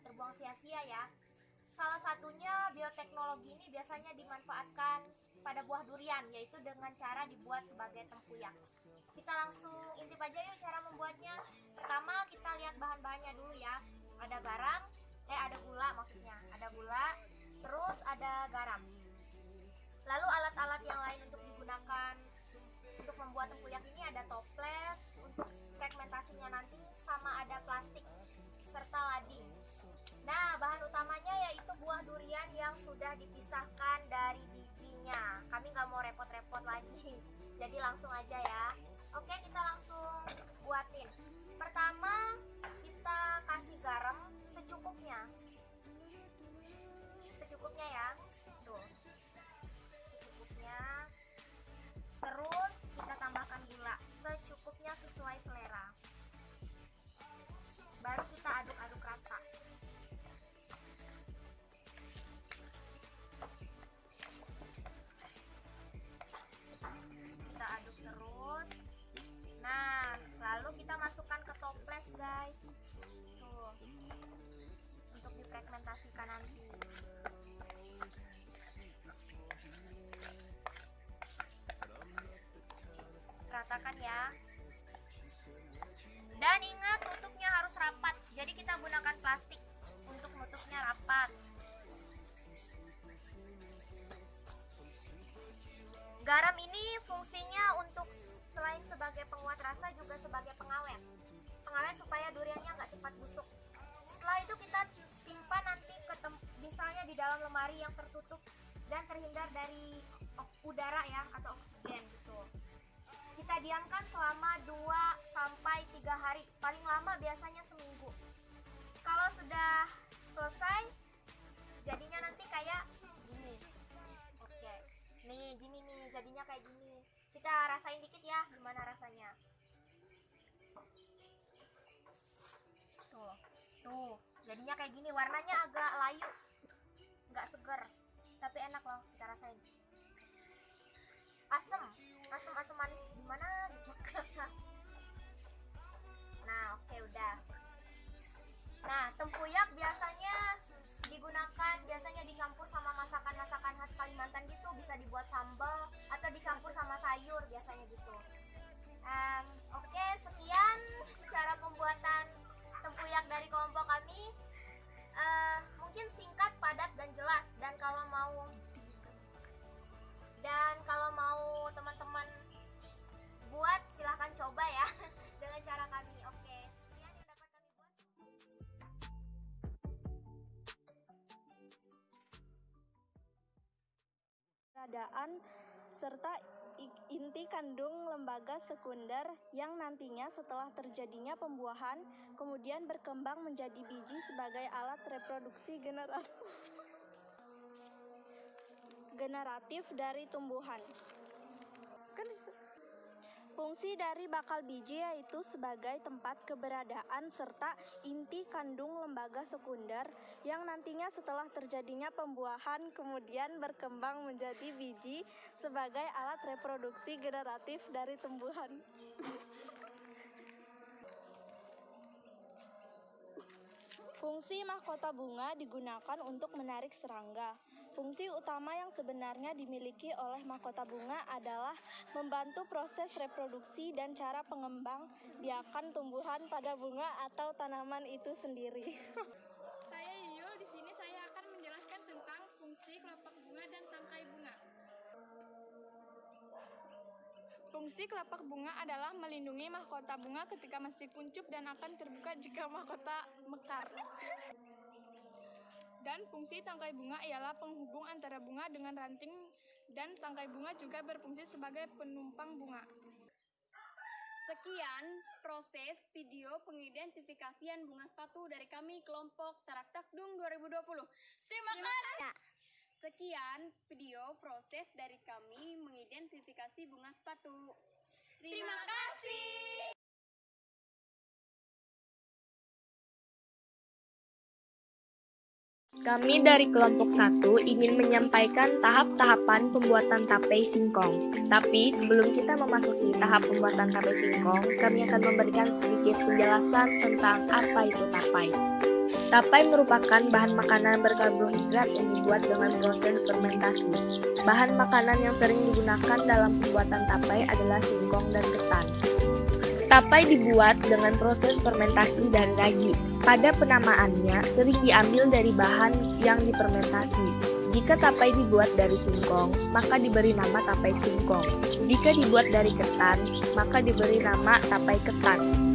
terbuang sia-sia ya. Salah satunya bioteknologi ini biasanya dimanfaatkan pada buah durian, yaitu dengan cara dibuat sebagai tempuyak. Kita langsung intip aja yuk cara membuatnya. Pertama kita lihat bahan-bahannya dulu ya. Ada garam, ada gula maksudnya. Ada gula, terus ada garam. Lalu alat-alat yang lain untuk digunakan untuk membuat tempuyak ini ada toples untuk fragmentasinya nanti, sama ada plastik serta ladi. Nah, bahan utamanya yaitu buah durian yang sudah dipisahkan dari bijinya. Kami nggak mau repot-repot lagi, jadi langsung aja ya. Oke, kita langsung buatin. Pertama, kita kasih garam secukupnya. Secukupnya ya. Tuh. Secukupnya. Terus kita tambahkan gula secukupnya sesuai selera. Baru kita aduk-aduk rata. Kita aduk terus. Nah, lalu kita masukkan ke toples guys. Tuh. Untuk difragmentasikan nanti. Ratakan ya. Dan ingat tutupnya harus rapat. Jadi kita gunakan plastik untuk nutupnya rapat. Garam ini fungsinya untuk selain sebagai penguat rasa juga sebagai pengawet. Pengawet supaya duriannya nggak cepat busuk. Setelah itu kita simpan nanti misalnya di dalam lemari yang tertutup dan terhindar dari udara ya atau oksigen gitu. Kita diamkan selama 2-3 hari, paling lama biasanya seminggu. Kalau sudah selesai, jadinya nanti kayak gini. Oke, nih gini nih, jadinya kayak gini. Kita rasain dikit ya, gimana rasanya. Tuh, jadinya kayak gini. Warnanya agak layu, nggak seger, tapi enak loh. Kita rasain. Asam manis gimana gitu. Nah, oke udah. Nah, tempuyak biasanya dicampur sama masakan-masakan khas Kalimantan gitu, bisa dibuat sambal atau dicampur sama sayur biasanya gitu. Oke, sekian cara pembuatan tempuyak dari kelompok kami. Mungkin singkat, padat dan jelas. Dan kalau mau teman-teman buat, silahkan coba ya dengan cara kami. Oke, sekian yang dapat kami buat. Keberadaan serta inti kandung lembaga sekunder yang nantinya setelah terjadinya pembuahan kemudian berkembang menjadi biji sebagai alat reproduksi generatif dari tumbuhan. Fungsi dari bakal biji yaitu sebagai tempat keberadaan serta inti kandung lembaga sekunder yang nantinya setelah terjadinya pembuahan kemudian berkembang menjadi biji sebagai alat reproduksi generatif dari tumbuhan. Fungsi mahkota bunga digunakan untuk menarik serangga. Fungsi utama yang sebenarnya dimiliki oleh mahkota bunga adalah membantu proses reproduksi dan cara pengembang biakan tumbuhan pada bunga atau tanaman itu sendiri. Saya Yuyul, di sini saya akan menjelaskan tentang fungsi kelopak bunga dan tangkai bunga. Fungsi kelopak bunga adalah melindungi mahkota bunga ketika masih kuncup dan akan terbuka jika mahkota mekar. Dan fungsi tangkai bunga ialah penghubung antara bunga dengan ranting, dan tangkai bunga juga berfungsi sebagai penumpang bunga. Sekian proses video pengidentifikasian bunga sepatu dari kami kelompok Tarak Takdung 2020. Terima kasih. Sekian video proses dari kami mengidentifikasi bunga sepatu. Terima kasih. Kami dari kelompok 1 ingin menyampaikan tahap-tahapan pembuatan tape singkong. Tapi sebelum kita memasuki tahap pembuatan tape singkong, kami akan memberikan sedikit penjelasan tentang apa itu tapai. Tapai merupakan bahan makanan berkarbohidrat yang dibuat dengan proses fermentasi. Bahan makanan yang sering digunakan dalam pembuatan tapai adalah singkong dan ketan. Tapai dibuat dengan proses fermentasi dan ragi. Pada penamaannya, sering diambil dari bahan yang difermentasi. Jika tapai dibuat dari singkong, maka diberi nama tapai singkong. Jika dibuat dari ketan, maka diberi nama tapai ketan.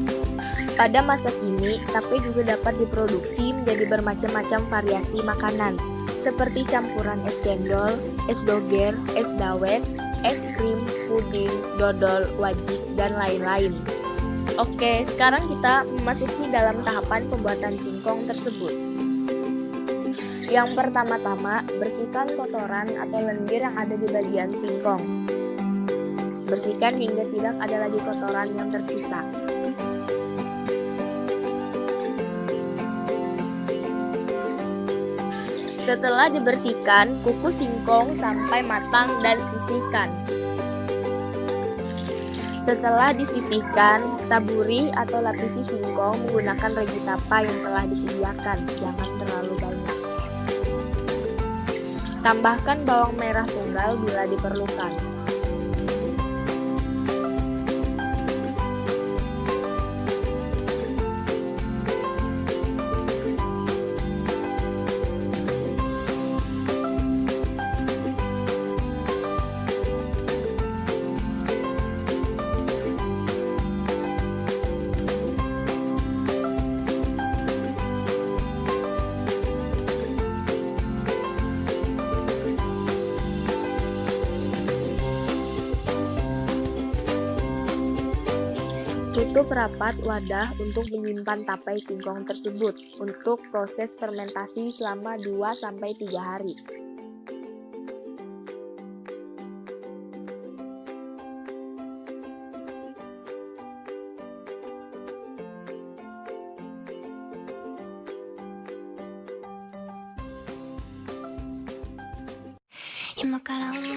Pada masa kini, tapai juga dapat diproduksi menjadi bermacam-macam variasi makanan, seperti campuran es cendol, es doger, es dawet, es krim, puding, dodol, wajik, dan lain-lain. Oke, sekarang kita memasuki dalam tahapan pembuatan singkong tersebut. Yang pertama-tama, bersihkan kotoran atau lendir yang ada di bagian singkong. Bersihkan hingga tidak ada lagi kotoran yang tersisa. Setelah dibersihkan, kukus singkong sampai matang dan sisihkan. Setelah disisihkan, taburi atau lapisi singkong menggunakan ragi tapai yang telah disediakan, jangan terlalu banyak. Tambahkan bawang merah tunggal bila diperlukan. Tutup rapat wadah untuk menyimpan tapai singkong tersebut untuk proses fermentasi selama 2-3 hari.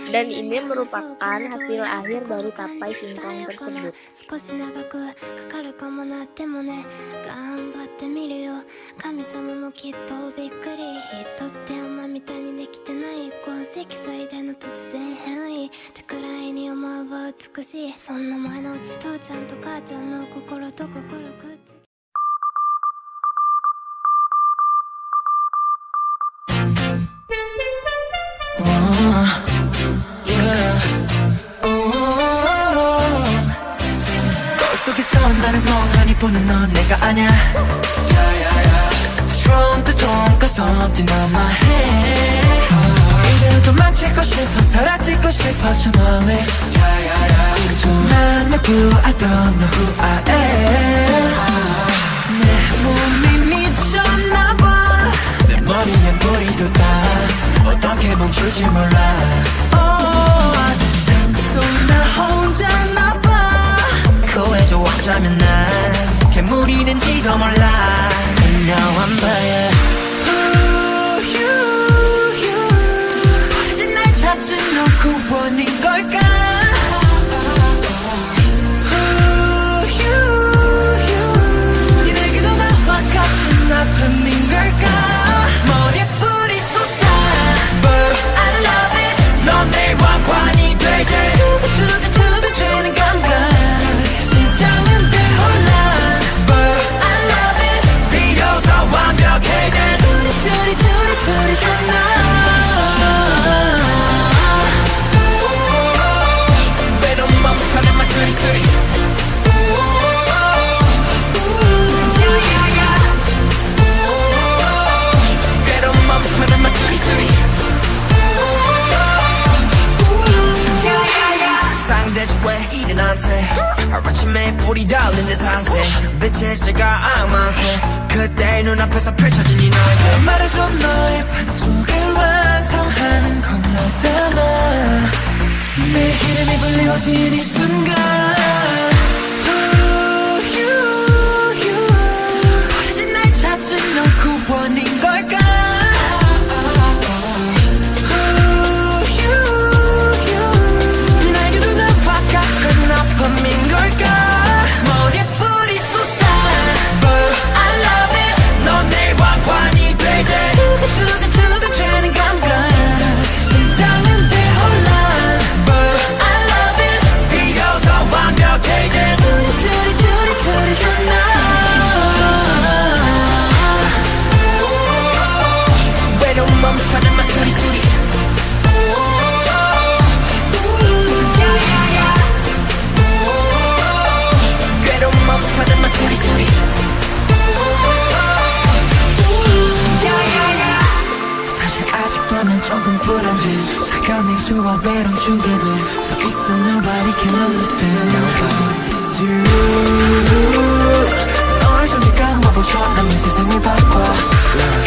Dan ini merupakan hasil akhir dari tapai singkong tersebut. 나를 멍하니 보는 넌 내가 아냐 처음부터 좀 something on my head 이대로 도망치고 싶어 사라지고 싶어 저 멀리 난 누구 I don't know who I am 내 몸이 미쳤나봐 내 머리엔 불이 돋아 어떻게 멈출지 몰라 So 나 혼자나봐 구해줘 어쩌면 난 괴물이 된지도 몰라 And now I'm by 어느새 날 찾은 너 구원인 걸까 니네게도 나와 같은 아픔인 걸까 머리에 뿌리 솟아 But I love it 넌 내 왕관이 되지 두근두근 되는 감각 심장은 대혼란 But I love it 비로소 완벽해진 둘이잖아 외로운 멈춰 내 맘소리 외로운 멈춰 내 맘소리 상대적 왜 일어난 채 아침에 불이 달린 내 상태 빛의 시가 악만세 그때 눈앞에서 펼쳐진 이 너에게 말해줘 너의 반쪽을 완성하는 건 너잖아 내 이름이 불리워진 이 순간 어느새 날 찾은 넌 구원인 걸까 같은 아픔인 걸까 머리에 뿌리 솟아 But I love it 넌 내 왕 괴로움 멈춰는 마 소리 괴로움 멈춰는 마 소리 사실 아직도 난 조금 불안해 차가운 냉수와 외로운 중간에 서 있어 nobody can understand Nobody is you 너의 존재감 마법처럼 내 세상을 바꿔